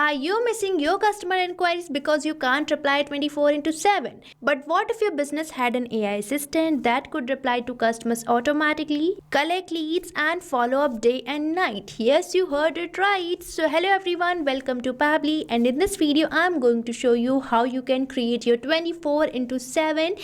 Are you missing your customer inquiries because you can't reply 24/7? But what if your business had an AI assistant that could reply to customers automatically, collect leads, and follow up day and night? Yes, you heard it right. So hello everyone, welcome to Pabbly, and in this video I'm going to show you how you can create your 24/7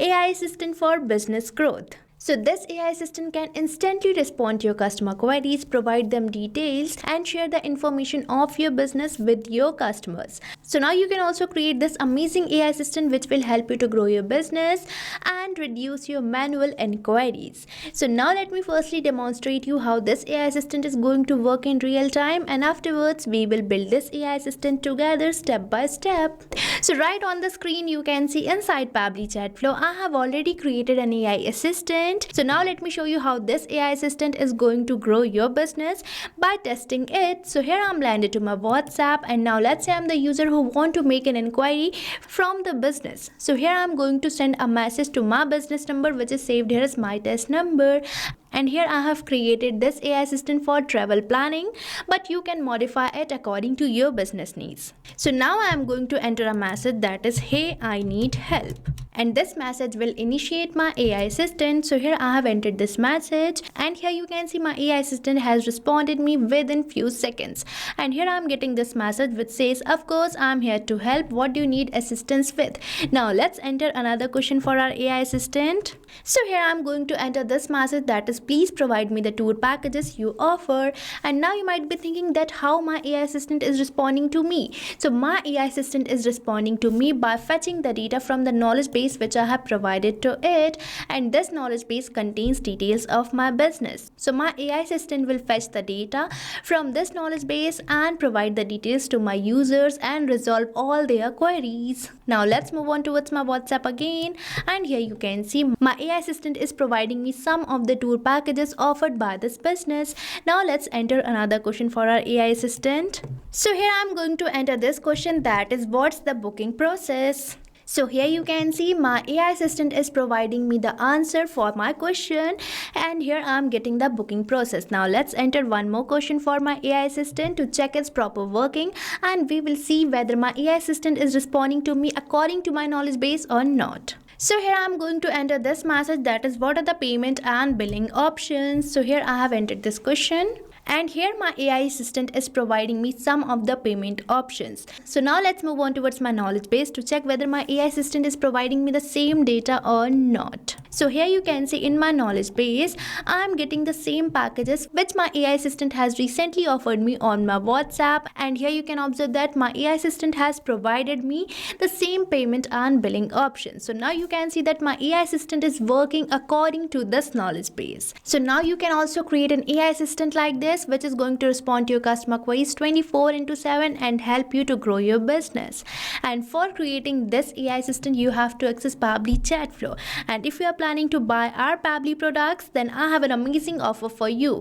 AI assistant for business growth. So this AI assistant can instantly respond to your customer queries, provide them details, and share the information of your business with your customers. So now you can also create this amazing AI assistant which will help you to grow your business and reduce your manual inquiries. So now let me firstly demonstrate you how this AI assistant is going to work in real time, and afterwards we will build this AI assistant together step by step. So right on the screen you can see inside Pabbly Chatflow I have already created an AI assistant. So now let me show you how this AI assistant is going to grow your business by testing it. So here I'm landed to my WhatsApp, and now let's say I'm the user who want to make an inquiry from the business. So here I'm going to send a message to my business number which is saved here as my test number. And here I have created this AI assistant for travel planning, but you can modify it according to your business needs. So now I am going to enter a message that is, "Hey, I need help." And this message will initiate my AI assistant. So here I have entered this message, and here you can see my AI assistant has responded me within few seconds. And here I am getting this message which says, "Of course, I am here to help. What do you need assistance with?" Now let's enter another question for our AI assistant. So here I am going to enter this message that is, "Please provide me the tour packages you offer." And now you might be thinking that how my AI assistant is responding to me. So my AI assistant is responding to me by fetching the data from the knowledge base which I have provided to it, and this knowledge base contains details of my business. So my AI assistant will fetch the data from this knowledge base and provide the details to my users and resolve all their queries. Now let's move on towards my WhatsApp again, and here you can see my AI assistant is providing me some of the tour packages offered by this business. Now let's enter another question for our AI assistant. So here I'm going to enter this question that is, "What's the booking process?" So here you can see my AI assistant is providing me the answer for my question, and here I'm getting the booking process. Now let's enter one more question for my AI assistant to check its proper working, and we will see whether my AI assistant is responding to me according to my knowledge base or not. So here I'm going to enter this message that is, "What are the payment and billing options?" So here I have entered this question, and here my AI assistant is providing me some of the payment options. So now let's move on towards my knowledge base to check whether my AI assistant is providing me the same data or not. So here you can see in my knowledge base I am getting the same packages which my AI assistant has recently offered me on my WhatsApp, and here you can observe that my AI assistant has provided me the same payment and billing options. So now you can see that my AI assistant is working according to this knowledge base. So now you can also create an AI assistant like this which is going to respond to your customer queries 24/7 and help you to grow your business. And for creating this AI assistant you have to access Pabbly Chatflow, and if you are planning to buy our Pabbly products, then I have an amazing offer for you.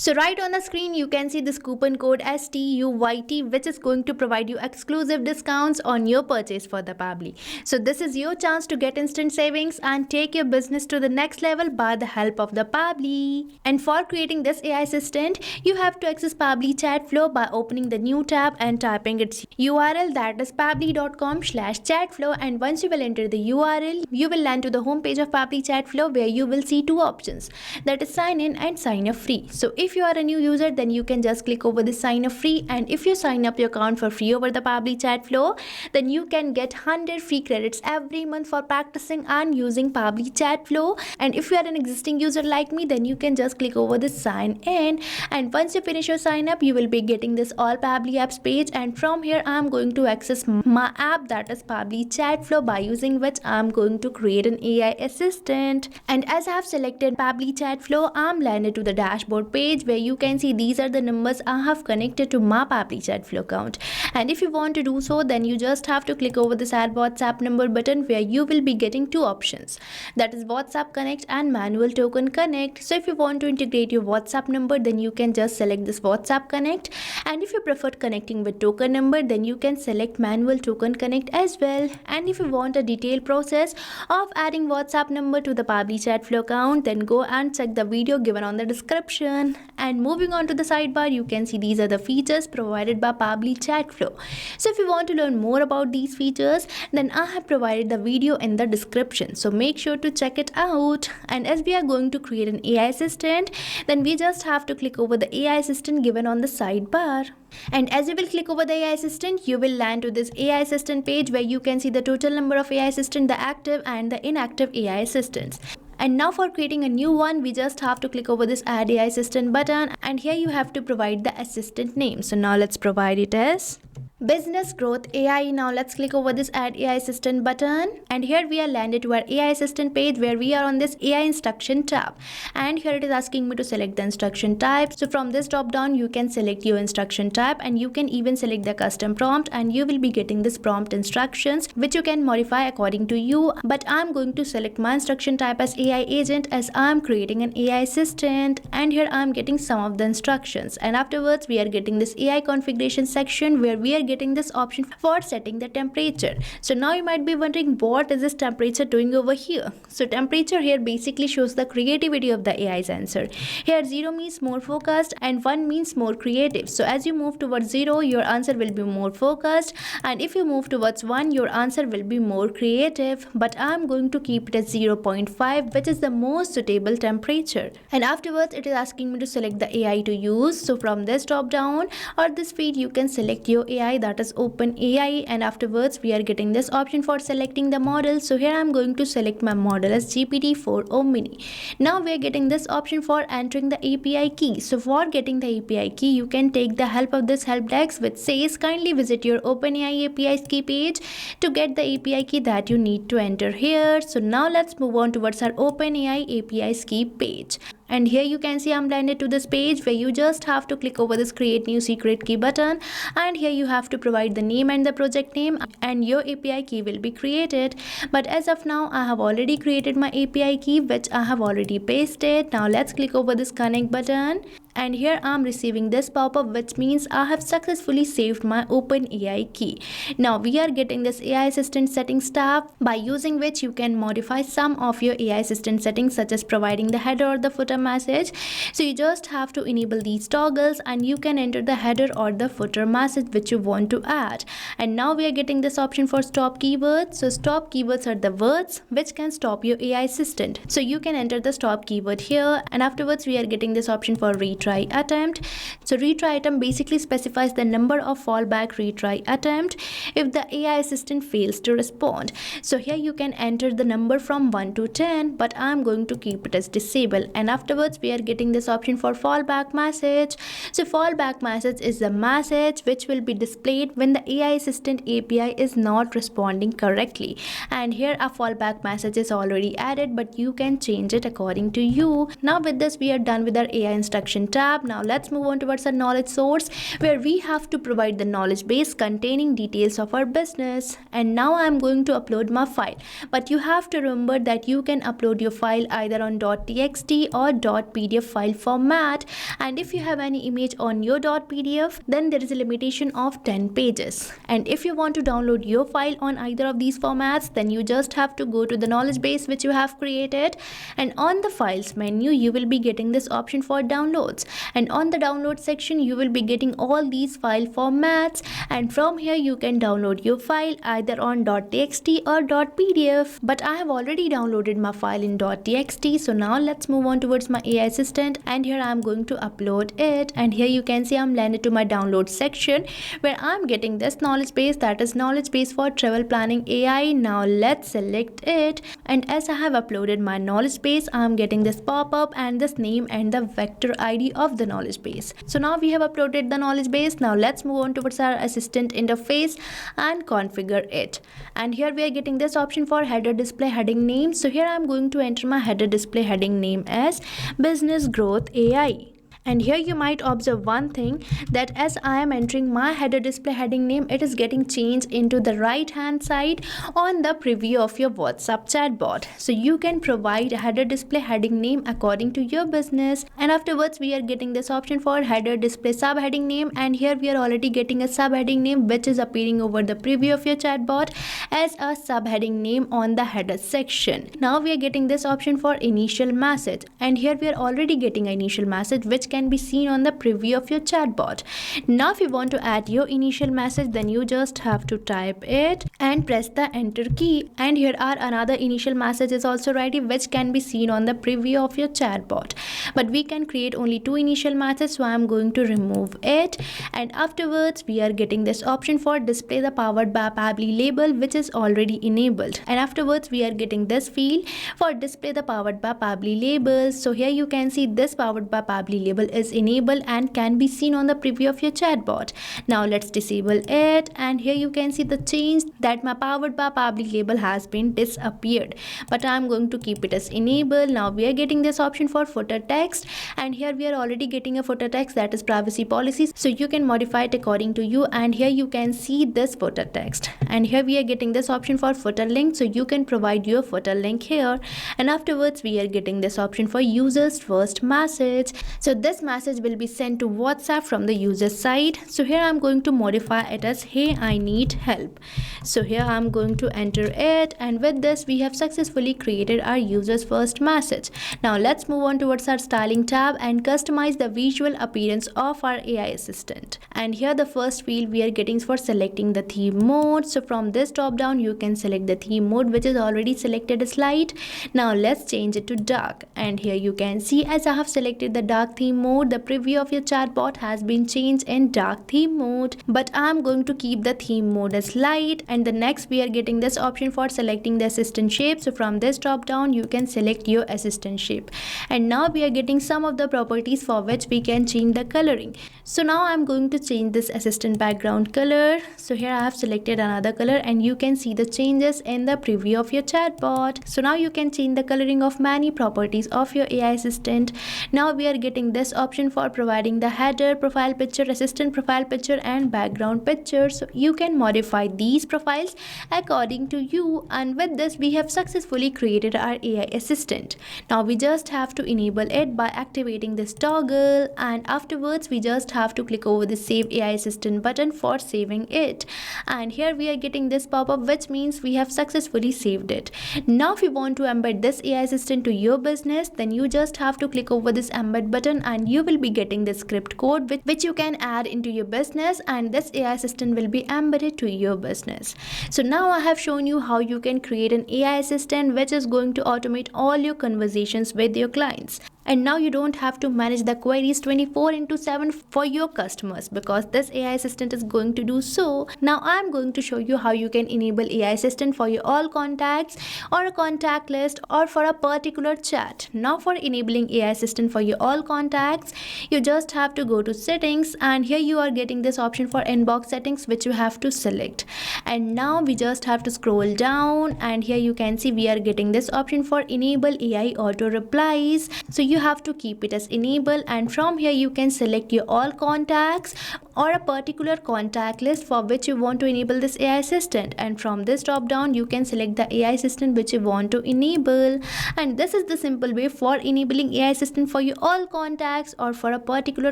So right on the screen you can see this coupon code STUYT which is going to provide you exclusive discounts on your purchase for the Pabbly. So this is your chance to get instant savings and take your business to the next level by the help of the Pabbly. And for creating this AI assistant you have to access Pabbly Chatflow by opening the new tab and typing its URL, that is pabbly.com/chatflow, and once you will enter the URL you will land to the home page of Pabbly Chatflow where you will see two options, that is sign in and sign up free. So if you are a new user then you can just click over the sign up free, and if you sign up your account for free over the Pabbly Chatflow then you can get 100 free credits every month for practicing and using Pabbly Chatflow. And if you are an existing user like me then you can just click over the sign in, and once you finish your sign up you will be getting this all Pabbly apps page, and from here I am going to access my app, that is Pabbly Chatflow, by using which I am going to create an AI assistant. And as I have selected Pabbly Chatflow I am landed to the dashboard page where you can see these are the numbers I have connected to my Pabbly Chatflow account. And if you want to do so then you just have to click over this add WhatsApp number button where you will be getting two options, that is WhatsApp Connect and Manual Token Connect. So if you want to integrate your WhatsApp number then you can just select this WhatsApp Connect, and if you prefer connecting with token number then you can select Manual Token Connect as well. And if you want a detailed process of adding WhatsApp number to the Pabbly Chatflow account then go and check the video given on the description. And moving on to the sidebar, you can see these are the features provided by Pabbly Chatflow. So if you want to learn more about these features, then I have provided the video in the description. So make sure to check it out. And as we are going to create an AI assistant, then we just have to click over the AI assistant given on the sidebar. And as you will click over the AI assistant, you will land to this AI assistant page where you can see the total number of AI assistant, the active and the inactive AI assistants. And now for creating a new one, we just have to click over this add AI assistant button, and here you have to provide the assistant name. So now let's provide it as Business Growth AI. Now let's click over this add AI assistant button, and here we are landed to our AI assistant page where we are on this AI instruction tab, and here it is asking me to select the instruction type. So from this drop down you can select your instruction type, and you can even select the custom prompt, and you will be getting this prompt instructions which you can modify according to you. But I'm going to select my instruction type as AI agent as I'm creating an AI assistant, and here I'm getting some of the instructions. And afterwards we are getting this AI configuration section where we are getting this option for setting the temperature. So now you might be wondering, what is this temperature doing over here? So temperature here basically shows the creativity of the AI's answer. Here 0 means more focused and 1 means more creative. So as you move towards 0, your answer will be more focused, and if you move towards 1, your answer will be more creative. But I'm going to keep it at 0.5, which is the most suitable temperature. And afterwards it is asking me to select the AI to use. So from this drop down or this feed, you can select your AI, that is OpenAI, and afterwards we are getting this option for selecting the model. So here I'm going to select my model as GPT-4 Omni. Now we are getting this option for entering the API key. So for getting the API key, you can take the help of this help desk which says kindly visit your OpenAI API key page to get the API key that you need to enter here. So now let's move on towards our OpenAI API key page. And here you can see I'm landed to this page where you just have to click over this create new secret key button, and here you have to provide the name and the project name, and your API key will be created. But as of now I have already created my API key which I have already pasted. Now let's click over this connect button, and here I'm receiving this pop-up which means I have successfully saved my OpenAI key. Now we are getting this AI assistant settings tab by using which you can modify some of your AI assistant settings such as providing the header or the footer message. So you just have to enable these toggles and you can enter the header or the footer message which you want to add. And now we are getting this option for stop keywords. So stop keywords are the words which can stop your AI assistant. So you can enter the stop keyword here, and afterwards we are getting this option for retry attempt. So retry attempt basically specifies the number of fallback retry attempt if the AI assistant fails to respond. So here you can enter the number from 1 to 10, but I'm going to keep it as disable. And afterwards we are getting this option for fallback message. So fallback message is the message which will be displayed when the AI assistant API is not responding correctly. And here a fallback message is already added, but you can change it according to you. Now with this we are done with our AI instruction tab. Now let's move on towards our knowledge source where we have to provide the knowledge base containing details of our business. And now I'm going to upload my file, but you have to remember that you can upload your file either on .txt or .pdf file format, and if you have any image on your .pdf then there is a limitation of 10 pages. And if you want to download your file on either of these formats, then you just have to go to the knowledge base which you have created, and on the files menu you will be getting this option for downloads, and on the download section you will be getting all these file formats, and from here you can download your file either on .txt or .pdf. But I have already downloaded my file in .txt. So now let's move on towards my AI assistant, and here I'm going to upload it. And here you can see I'm landed to my download section where I'm getting this knowledge base, that is knowledge base for travel planning AI. Now let's select it, and as I have uploaded my knowledge base, I'm getting this pop-up and this name and the vector ID of the knowledge base. So now we have uploaded the knowledge base. Now let's move on towards our assistant interface and configure it. And here we are getting this option for header display heading name. So here I'm going to enter my header display heading name as Business Growth AI. And here you might observe one thing, that as I am entering my header display heading name, it is getting changed into the right hand side on the preview of your WhatsApp chatbot. So you can provide a header display heading name according to your business. And afterwards we are getting this option for header display subheading name, and here we are already getting a subheading name which is appearing over the preview of your chatbot as a subheading name on the header section. Now we are getting this option for initial message, and here we are already getting an initial message which can can be seen on the preview of your chatbot. Now if you want to add your initial message, then you just have to type it and press the enter key, and here are another initial message is also ready, which can be seen on the preview of your chatbot. But we can create only 2 initial messages, so I am going to remove it, and afterwards we are getting this option for display the powered by Pabbly label, which is already enabled, and afterwards we are getting this field for display the powered by Pabbly labels. So here you can see this powered by Pabbly label is enabled and can be seen on the preview of your chatbot. Now let's disable it, and here you can see the change that my powered by Pabbly label has been disappeared, but I'm going to keep it as enabled. Now we are getting this option for footer text, and here we are already getting a footer text that is privacy policies, so you can modify it according to you, and here you can see this footer text, and here we are getting this option for footer link, so you can provide your footer link here, and afterwards we are getting this option for users first message. So this message will be sent to WhatsApp from the user side. So here I'm going to modify it as hey I need help. So here I'm going to enter it, and with this we have successfully created our users first message. Now let's move on towards our styling tab and customize the visual appearance of our AI assistant. And here the first field we are getting for selecting the theme mode. So from this drop down you can select the theme mode, which is already selected as light. Now let's change it to dark, and here you can see as I have selected the dark theme mode, the preview of your chatbot has been changed in dark theme mode, but I'm going to keep the theme mode as light. And the next we are getting this option for selecting the assistant shape. So from this drop down you can select your assistant shape, and now we are getting some of the properties for which we can change the coloring. So now I'm going to change this assistant background color. So here I have selected another color, and you can see the changes in the preview of your chatbot. So now you can change the coloring of many properties of your AI assistant. Now we are getting this option for providing the header, profile picture, assistant profile picture, and background picture. So you can modify these profiles according to you, and with this we have successfully created our AI assistant. Now we just have to enable it by activating this toggle, and afterwards we just have to click over the save AI assistant button for saving it, and here we are getting this pop-up, which means we have successfully saved it. Now if you want to embed this AI assistant to your business, then you just have to click over this embed button, and you will be getting the script code which you can add into your business, and this AI assistant will be embedded to your business. So now I have shown you how you can create an AI assistant which is going to automate all your conversations with your clients. And now you don't have to manage the queries 24/7 for your customers, because this AI assistant is going to do so. Now I'm going to show you how you can enable AI assistant for your all contacts or a contact list or for a particular chat. Now for enabling AI assistant for your all contacts, you just have to go to settings, and here you are getting this option for inbox settings, which you have to select. And now we just have to scroll down, and here you can see we are getting this option for enable AI auto replies. So you have to keep it as enable, and from here you can select your all contacts or a particular contact list for which you want to enable this AI assistant, and from this drop down you can select the AI assistant which you want to enable. And this is the simple way for enabling AI assistant for your all contacts or for a particular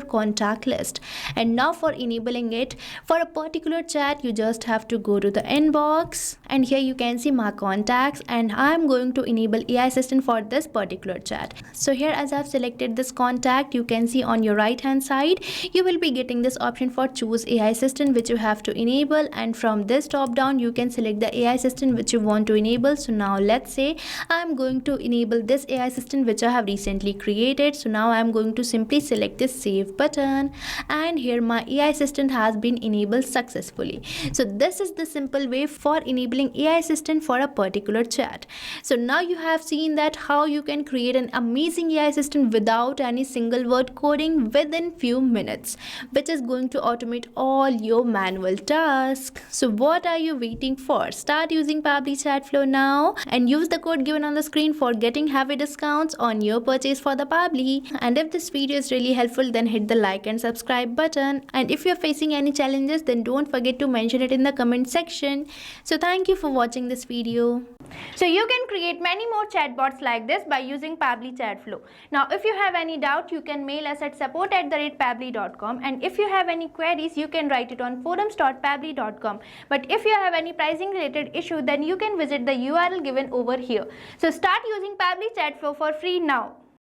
contact list. And now for enabling it for a particular chat, you just have to go to the inbox, and here you can see my contacts, and I'm going to enable AI assistant for this particular chat. So here as I've selected this contact, you can see on your right hand side you will be getting this option for choose AI assistant which you have to enable, and from this drop down you can select the AI assistant which you want to enable. So now let's say I'm going to enable this AI assistant which I have recently created. So now I'm going to simply select this save button, and here my AI assistant has been enabled successfully. So this is the simple way for enabling AI assistant for a particular chat. So now you have seen that how you can create an amazing AI assistant without any single word coding within few minutes, which is going to automate all your manual tasks. So what are you waiting for? Start using Pabbly Chatflow now and use the code given on the screen for getting heavy discounts on your purchase for the Pabbly. And if this video is really helpful, then hit the like and subscribe button. And if you're facing any challenges, then don't forget to mention it in the comment section. So thank you for watching this video. So you can create many more chatbots like this by using Pabbly Chatflow. Now if you have any doubt, you can mail us at support@pabbly.com, and if you have any queries, you can write it on forums.pabbly.com. But if you have any pricing related issue, then you can visit the URL given over here. So start using Pabbly Chatflow for free now.